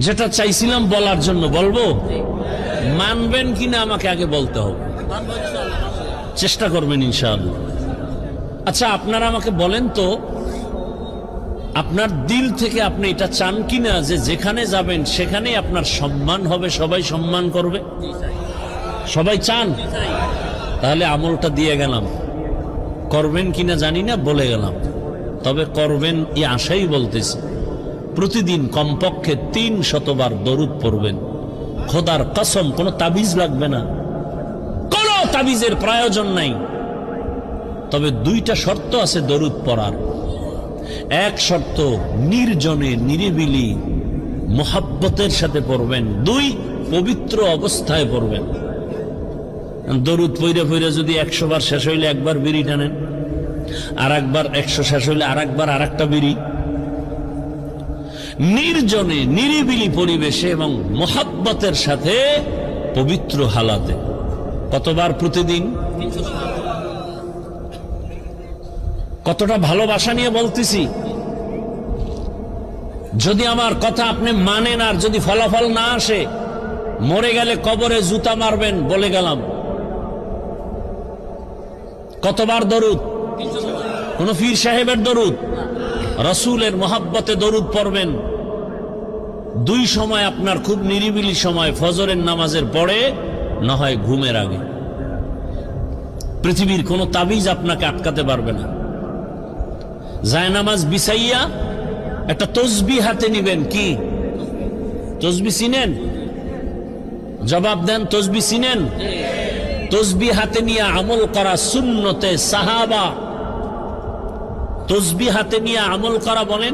যেটা চাইছিলাম বলার জন্য বলবো, মানবেন কিনা আমাকে আগে বলতে হবে, চেষ্টা করবেন ইনশাআল্লাহ। আচ্ছা, আপনারা আমাকে বলেন তো, আপনার দিল থেকে আপনি এটা চান কিনা যে যেখানে যাবেন সেখানেই আপনার সম্মান হবে, সবাই সম্মান করবে? সবাই চান? তাহলে আমলটা দিয়ে গেলাম, করবেন কিনা জানি না, বলে গেলাম। তবে করবেন এই আশাই বলতেছি। প্রতিদিন কমপক্ষে 300 বার দরুদ পড়বেন। খোদার কসম, কোনো তাবিজ লাগবে না, কোনো তাবিজের প্রয়োজন নাই। তবে 2টা শর্ত আছে দরুদ পড়ার। এক শর্ত, নির্জনে নিরিবিলি মোহাব্বতের সাথে পড়বেন। 2, পবিত্র অবস্থায় পড়বেন। দরুদ পইরা পইরা যদি 100 বার শেষ হইলে একবার বিড়ি টানেন, আর একবার 100 শেষ হইলে আর একবার আর একটা বিড়ি। নির্জনে নিরিবিলি পরিবেশে এবং মোহাব্বতের সাথে পবিত্র হালাতে। কতবার প্রতিদিন? কতটা ভালোবাসা নিয়ে বলতেছি। যদি আমার কথা আপনি মানেন আর যদি ফলাফল না আসে, মরে গেলে কবরে জুতা মারবেন, বলে গেলাম। কতবার দরুদ? কোন পীর সাহেবের দরুদ? রাসূলের মোহাব্বতে দরুদ পড়বেন। 2 সময় আপনার খুব নিরিবিলি সময়, ফজরের নামাজের পরে, না হয় ঘুমের আগে। পৃথিবীর কোন তাবিজ আপনাকে আটকাতে পারবে না। জায়নামাজ বিছাইয়া একটা তসবিহ হাতে নিবেন। কি তসবিহ চিনেন? জবাব দেন, তসবিহ চিনেন? তসবিহ হাতে নিয়ে আমল করা সুন্নতে সাহাবা। তসবিহ হাতে নিয়ে আমল করা বলেন